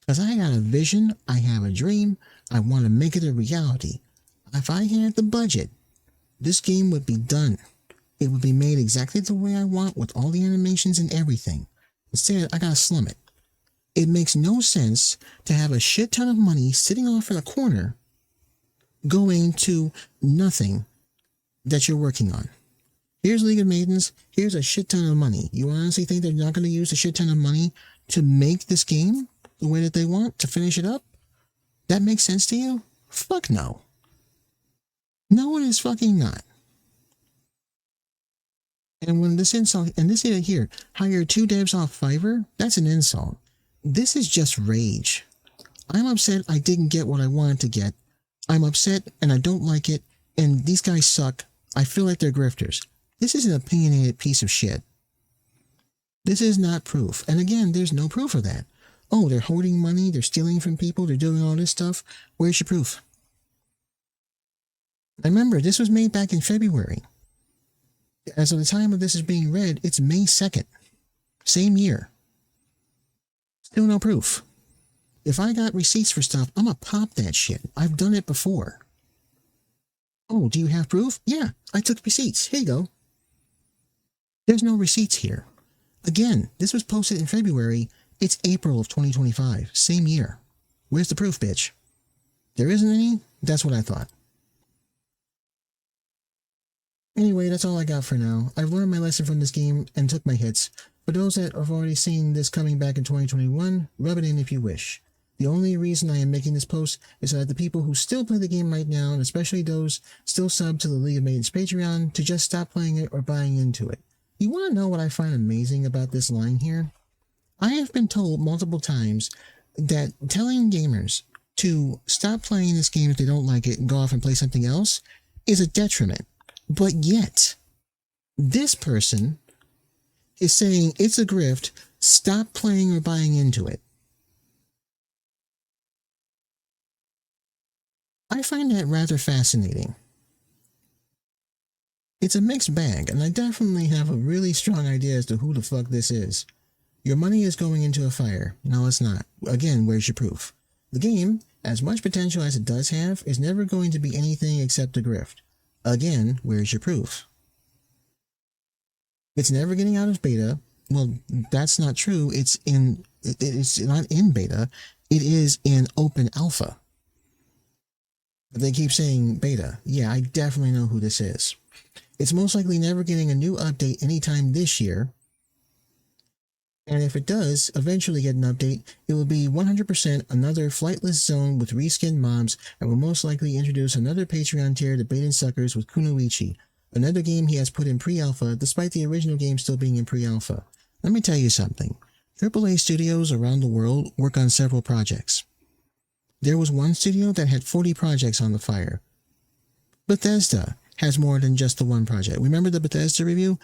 Because I got a vision, I have a dream, I want to make it a reality. If I had the budget, this game would be done. It would be made exactly the way I want with all the animations and everything. Instead, I gotta slum it. It makes no sense to have a shit ton of money sitting off in a corner going to nothing that you're working on. Here's League of Maidens, here's a shit ton of money. You honestly think they're not going to use a shit ton of money to make this game the way that they want, to finish it up? That makes sense to you? Fuck no. No, it is fucking not. And when this insult, and this here, hire 2 devs off Fiverr, that's an insult. This is just rage. I'm upset I didn't get what I wanted to get. I'm upset and I don't like it, and these guys suck. I feel like they're grifters. This is an opinionated piece of shit. This is not proof. And again, there's no proof of that. Oh, they're hoarding money, they're stealing from people, they're doing all this stuff. Where's your proof? Remember, this was made back in February. As of the time of this is being read, it's May 2nd. Same year. Still no proof. If I got receipts for stuff, I'm gonna pop that shit. I've done it before. Oh, do you have proof? Yeah, I took receipts. Here you go. There's no receipts here. Again, this was posted in February. It's April of 2025. Same year. Where's the proof, bitch? There isn't any? That's what I thought. Anyway, that's all I got for now. I've learned my lesson from this game and took my hits. For those that have already seen this coming back in 2021, rub it in if you wish. The only reason I am making this post is that the people who still play the game right now, and especially those still sub to the League of Maidens Patreon, to just stop playing it or buying into it. You want to know what I find amazing about this line here? I have been told multiple times that telling gamers to stop playing this game if they don't like it and go off and play something else is a detriment. But yet, this person is saying it's a grift, stop playing or buying into it. I find that rather fascinating. It's a mixed bag, and I definitely have a really strong idea as to who the fuck this is. Your money is going into a fire. No, it's not. Again, where's your proof? The game, as much potential as it does have, is never going to be anything except a grift. Again, where's your proof? It's never getting out of beta. Well, that's not true. It's not in beta. It is in open alpha. But they keep saying beta. Yeah, I definitely know who this is. It's most likely never getting a new update anytime this year. And if it does eventually get an update, it will be 100% another flightless zone with reskinned mobs and will most likely introduce another Patreon tier to Maiden Suckers with Kunoichi, another game he has put in pre-alpha despite the original game still being in pre-alpha. Let me tell you something. AAA studios around the world work on several projects. There was one studio that had 40 projects on the fire. Bethesda has more than just the one project. Remember the Bethesda review?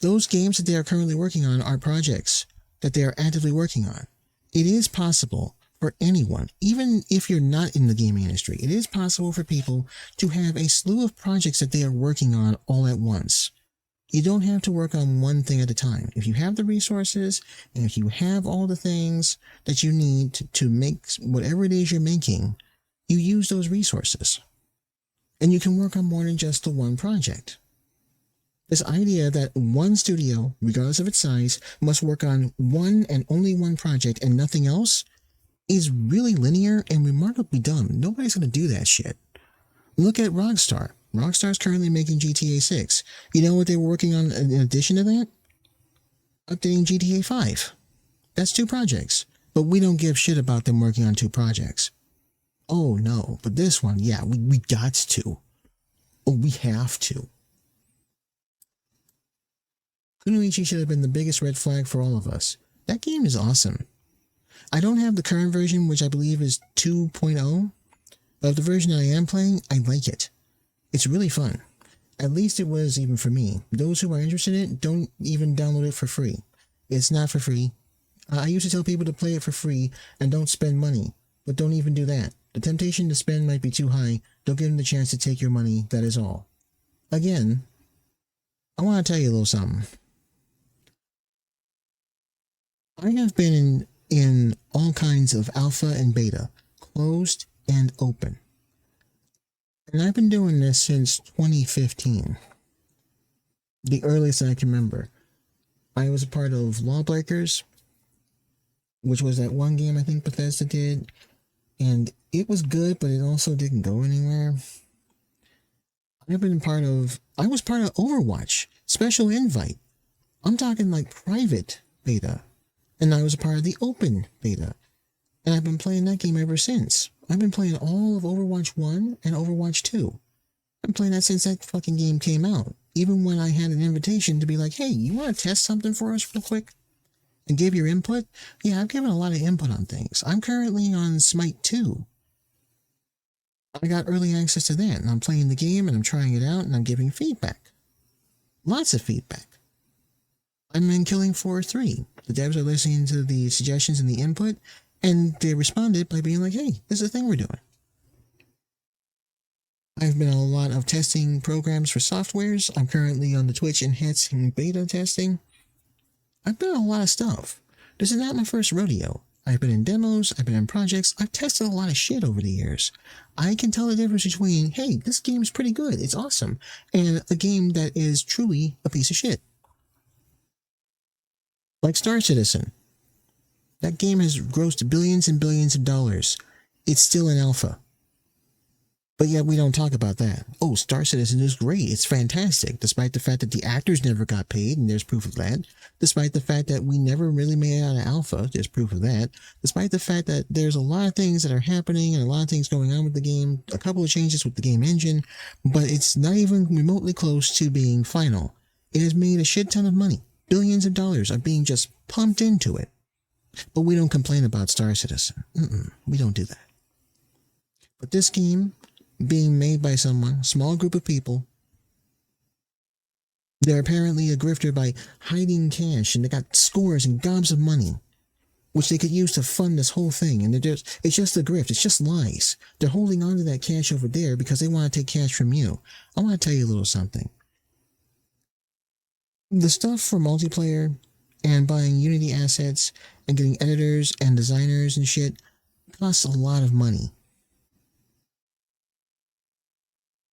Those games that they are currently working on are projects that they are actively working on. It is possible for anyone, even if you're not in the gaming industry, it is possible for people to have a slew of projects that they are working on all at once. You don't have to work on one thing at a time. If you have the resources, and if you have all the things that you need to make whatever it is you're making, you use those resources. And you can work on more than just the one project. This idea that one studio, regardless of its size, must work on one and only one project and nothing else is really linear and remarkably dumb. Nobody's going to do that shit. Look at Rockstar. Rockstar's currently making GTA 6. You know what they were working on in addition to that? Updating GTA 5. That's 2 projects. But we don't give shit about them working on 2 projects. Oh no, but this one, yeah, we got to. Oh, we have to. Kunoichi should have been the biggest red flag for all of us. That game is awesome. I don't have the current version, which I believe is 2.0. Of the version that I am playing, I like it. It's really fun. At least it was even for me. Those who are interested in it, don't even download it for free. It's not for free. I used to tell people to play it for free and don't spend money, but don't even do that. The temptation to spend might be too high. Don't give them the chance to take your money, that is all. Again, I want to tell you a little something. I have been in all kinds of alpha and beta, closed and open. And I've been doing this since 2015. The earliest I can remember. I was a part of Lawbreakers, which was that one game I think Bethesda did. And it was good, but it also didn't go anywhere. I was part of Overwatch, Special Invite. I'm talking like private beta. And I was a part of the open beta. And I've been playing that game ever since. I've been playing all of Overwatch 1 and Overwatch 2. I've been playing that since that fucking game came out. Even when I had an invitation to be like, hey, you want to test something for us real quick? And give your input? Yeah, I've given a lot of input on things. I'm currently on Smite 2. I got early access to that, and I'm playing the game, and I'm trying it out, and I'm giving feedback. Lots of feedback. I'm in Killing Floor 3. The devs are listening to the suggestions and the input, and they responded by being like, hey, this is a thing we're doing. I've been on a lot of testing programs for softwares. I'm currently on the Twitch enhancing beta testing. I've been on a lot of stuff. This is not my first rodeo. I've been in demos, I've been in projects, I've tested a lot of shit over the years. I can tell the difference between, hey, this game is pretty good, it's awesome, and a game that is truly a piece of shit. Like Star Citizen. That game has grossed billions and billions of dollars. It's still in alpha. But yet we don't talk about that. Oh, Star Citizen is great. It's fantastic. Despite the fact that the actors never got paid, and there's proof of that. Despite the fact that we never really made it out of alpha, there's proof of that. Despite the fact that there's a lot of things that are happening and a lot of things going on with the game, a couple of changes with the game engine, but it's not even remotely close to being final. It has made a shit ton of money. Billions of dollars are being just pumped into it. But we don't complain about Star Citizen. We don't do that. But this game, being made by someone, a small group of people, they're apparently a grifter by hiding cash, and they got scores and gobs of money, which they could use to fund this whole thing. And it's just a grift. It's just lies. They're holding on to that cash over there because they want to take cash from you. I want to tell you a little something. The stuff for multiplayer and buying Unity assets and getting editors and designers and shit costs a lot of money.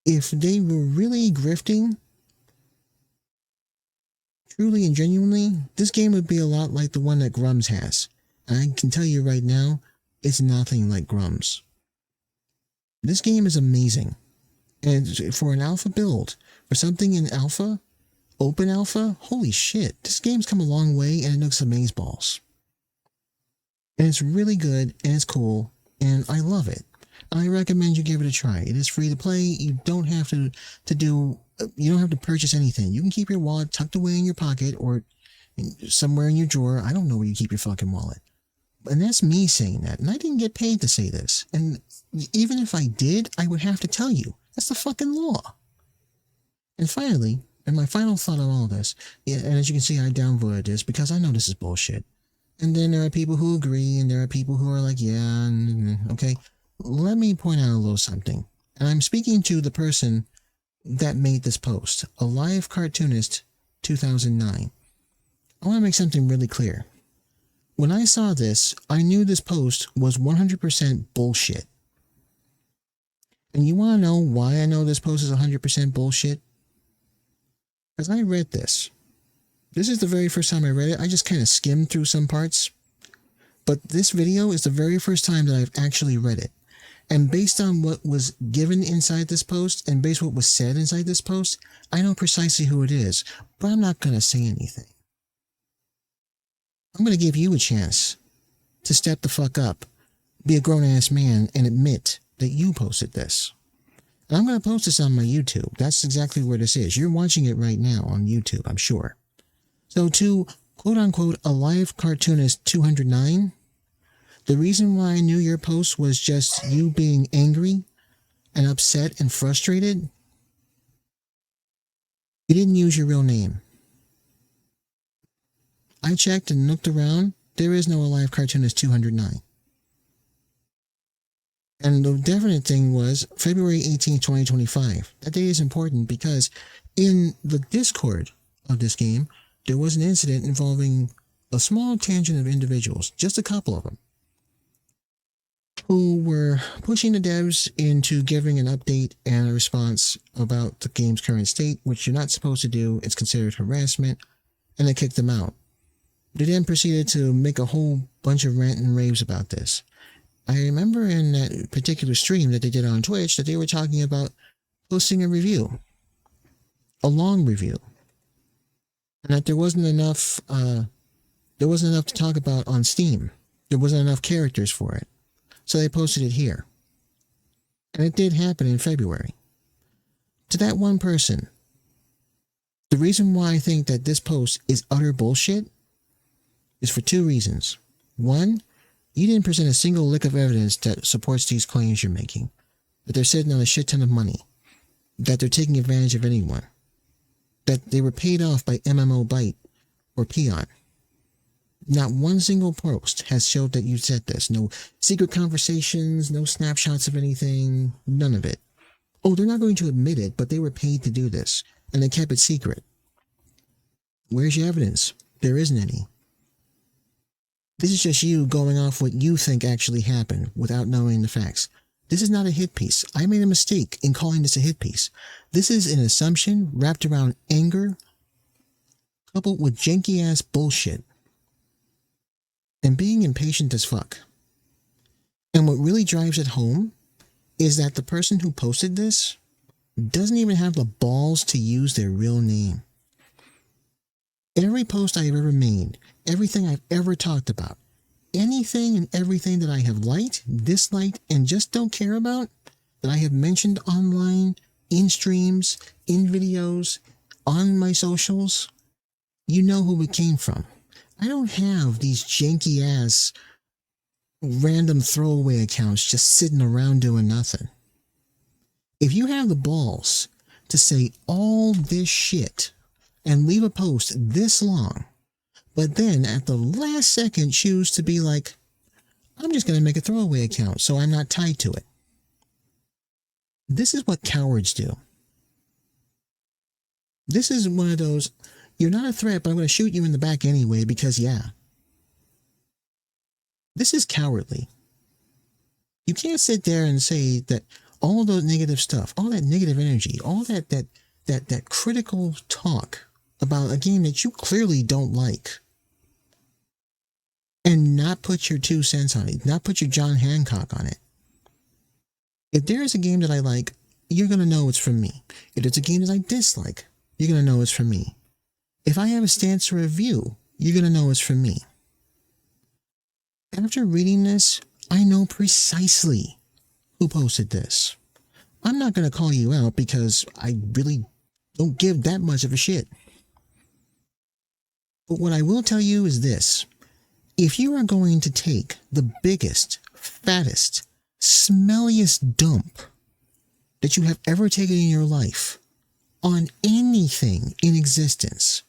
If they were really grifting, truly and genuinely, this game would be a lot like the one that Grum's has. And I can tell you right now, it's nothing like Grum's. This game is amazing. And for an alpha build, for something in alpha, open alpha, holy shit, this game's come a long way and it looks amazeballs. And it's really good and it's cool and I love it. I recommend you give it a try. It is free to play. You don't have to purchase anything. You can keep your wallet tucked away in your pocket or somewhere in your drawer. I don't know where you keep your fucking wallet. And that's me saying that. And I didn't get paid to say this. And even if I did, I would have to tell you. That's the fucking law. And finally, and my final thought on all this, and as you can see, I downvoted this because I know this is bullshit. And then there are people who agree, and there are people who are like, yeah, okay. Let me point out a little something. And I'm speaking to the person that made this post, a live cartoonist 2009. I want to make something really clear. When I saw this, I knew this post was 100% bullshit. And you want to know why I know this post is 100% bullshit? Because I read this. This is the very first time I read it. I just kind of skimmed through some parts. But this video is the very first time that I've actually read it. And based on what was given inside this post, and based on what was said inside this post, I know precisely who it is, but I'm not going to say anything. I'm going to give you a chance to step the fuck up, be a grown-ass man, and admit that you posted this. And I'm going to post this on my YouTube. That's exactly where this is. You're watching it right now on YouTube, I'm sure. So to, quote-unquote, a live cartoonist 209... the reason why I knew your post was just you being angry and upset and frustrated, you didn't use your real name. I checked and looked around. There is no Alive Cartoonist 209. And the definite thing was February 18, 2025. That day is important because in the Discord of this game, there was an incident involving a small tangent of individuals, just a couple of them, who were pushing the devs into giving an update and a response about the game's current state, which you're not supposed to do. It's considered harassment, and they kicked them out. They then proceeded to make a whole bunch of rant and raves about this. I remember in that particular stream that they did on Twitch that they were talking about posting a review, a long review, and that there wasn't enough to talk about on Steam. There wasn't enough characters for it. So they posted it here. And it did happen in February. To that one person, the reason why I think that this post is utter bullshit is for two reasons. One, you didn't present a single lick of evidence that supports these claims you're making. That they're sitting on a shit ton of money. That they're taking advantage of anyone. That they were paid off by MMO Byte or peon. Not one single post has showed that you said this. No secret conversations, no snapshots of anything, none of it. Oh, they're not going to admit it, but they were paid to do this, and they kept it secret. Where's your evidence? There isn't any. This is just you going off what you think actually happened without knowing the facts. This is not a hit piece. I made a mistake in calling this a hit piece. This is an assumption wrapped around anger, coupled with janky-ass bullshit, and being impatient as fuck. And what really drives it home is that the person who posted this doesn't even have the balls to use their real name. Every post I've ever made, everything I've ever talked about, anything and everything that I have liked, disliked, and just don't care about, that I have mentioned online, in streams, in videos, on my socials, you know who it came from. I don't have these janky-ass random throwaway accounts just sitting around doing nothing. If you have the balls to say all this shit and leave a post this long, but then at the last second choose to be like, I'm just going to make a throwaway account so I'm not tied to it. This is what cowards do. This is one of those, you're not a threat, but I'm going to shoot you in the back anyway because yeah. This is cowardly. You can't sit there and say that all those negative stuff, all that negative energy, all that critical talk about a game that you clearly don't like, and not put your 2 cents on it, not put your John Hancock on it. If there is a game that I like, you're going to know it's from me. If it's a game that I dislike, you're going to know it's from me. If I have a stance or a view, you're going to know it's from me. After reading this, I know precisely who posted this. I'm not going to call you out because I really don't give that much of a shit. But what I will tell you is this. If you are going to take the biggest, fattest, smelliest dump that you have ever taken in your life on anything in existence,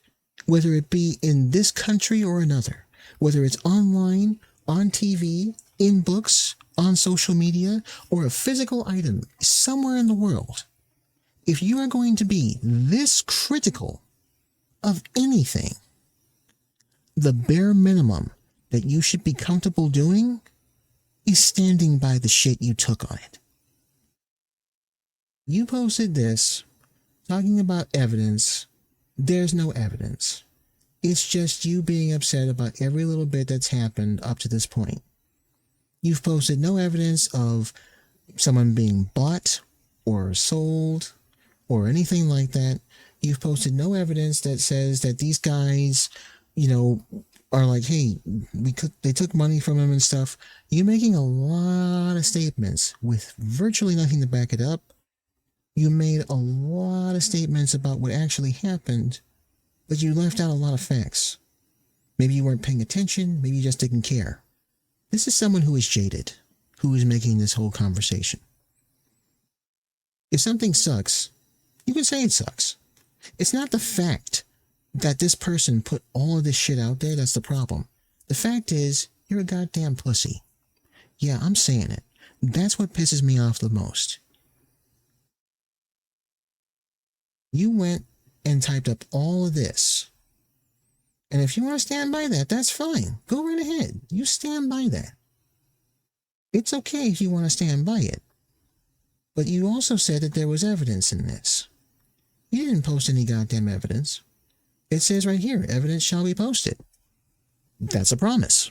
whether it be in this country or another, whether it's online, on TV, in books, on social media, or a physical item somewhere in the world, if you are going to be this critical of anything, the bare minimum that you should be comfortable doing is standing by the shit you took on it. You posted this talking about evidence. There's no evidence. It's just you being upset about every little bit that's happened up to this point. You've posted no evidence of someone being bought or sold or anything like that. You've posted no evidence that says that these guys, are like, hey, they took money from him and stuff. You're making a lot of statements with virtually nothing to back it up. You made a lot of statements about what actually happened, but you left out a lot of facts. Maybe you weren't paying attention, maybe you just didn't care. This is someone who is jaded, who is making this whole conversation. If something sucks, you can say it sucks. It's not the fact that this person put all of this shit out there that's the problem. The fact is, you're a goddamn pussy. Yeah, I'm saying it. That's what pisses me off the most. You went and typed up all of this. And if you want to stand by that, that's fine. Go right ahead. You stand by that. It's okay if you want to stand by it. But you also said that there was evidence in this. You didn't post any goddamn evidence. It says right here, evidence shall be posted. That's a promise.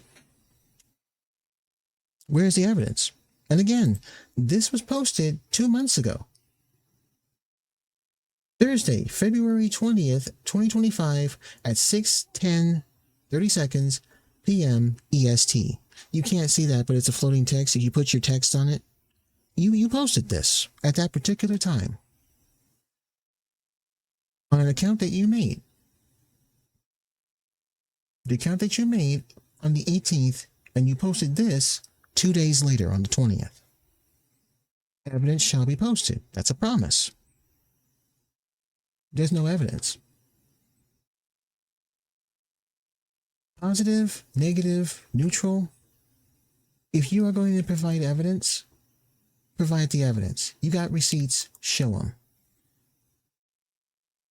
Where's the evidence? And again, this was posted 2 months ago. Thursday, February 20th, 2025 at 6:10:30 p.m. EST. You can't see that, but it's a floating text. If you put your text on it, you posted this at that particular time on an account that you made. The account that you made on the 18th, and you posted this 2 days later on the 20th. Evidence shall be posted. That's a promise. There's no evidence. Positive, negative, neutral. If you are going to provide evidence, provide the evidence. You got receipts, show them.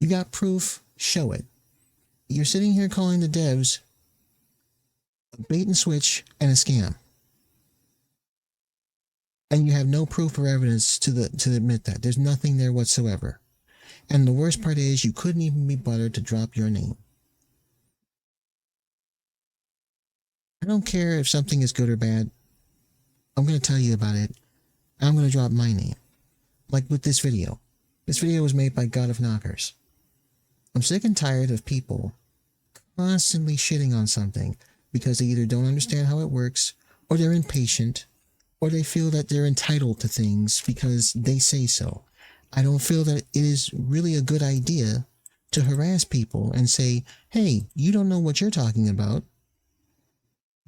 You got proof, show it. You're sitting here calling the devs a bait and switch and a scam. And you have no proof or evidence to admit that. There's nothing there whatsoever. And the worst part is you couldn't even be bothered to drop your name. I don't care if something is good or bad. I'm going to tell you about it. I'm going to drop my name. Like with this video. This video was made by GodOfKnockers. I'm sick and tired of people constantly shitting on something because they either don't understand how it works, or they're impatient, or they feel that they're entitled to things because they say so. I don't feel that it is really a good idea to harass people and say, hey, you don't know what you're talking about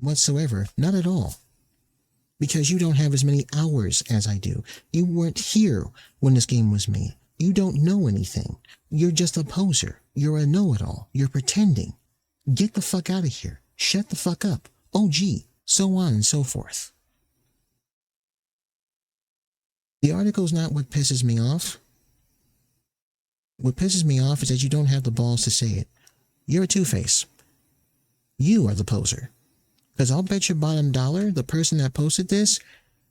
whatsoever. Not at all. Because you don't have as many hours as I do. You weren't here when this game was made. You don't know anything. You're just a poser. You're a know-it-all. You're pretending. Get the fuck out of here. Shut the fuck up. Oh gee, so on and so forth. The article's not what pisses me off. What pisses me off is that you don't have the balls to say it. You're a two-face. You are the poser. Because I'll bet your bottom dollar the person that posted this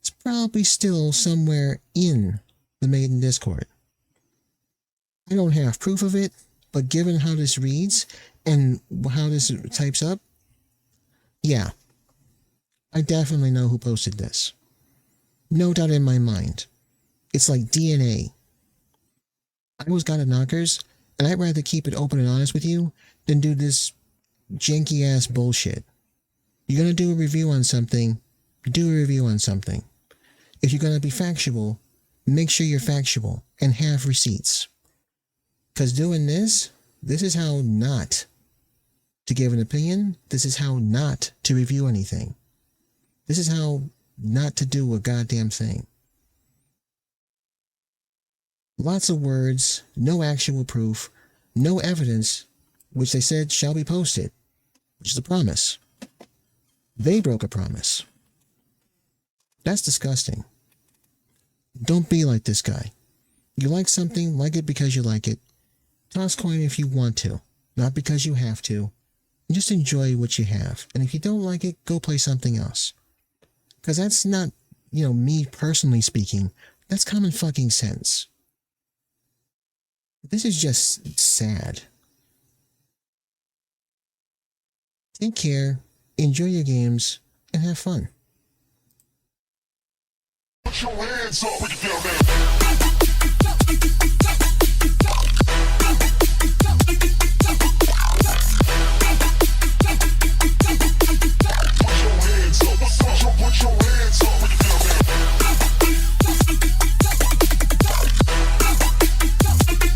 is probably still somewhere in the Maiden Discord. I don't have proof of it, but given how this reads and how this types up, yeah, I definitely know who posted this. No doubt in my mind. It's like DNA. I was GodOfKnockers, and I'd rather keep it open and honest with you than do this janky-ass bullshit. You're going to do a review on something, do a review on something. If you're going to be factual, make sure you're factual and have receipts. Because doing this is how not to give an opinion. This is how not to review anything. This is how not to do a goddamn thing. Lots of words, no actual proof, no evidence, which they said shall be posted, which is a promise. They broke a promise. That's disgusting. Don't be like this guy. You like something, like it because you like it. Toss coin if you want to, not because you have to. Just enjoy what you have. And if you don't like it, go play something else. Because that's not, me personally speaking, that's common fucking sense. This is just sad. Take care, enjoy your games, and have fun. Put your hands up when you feel that.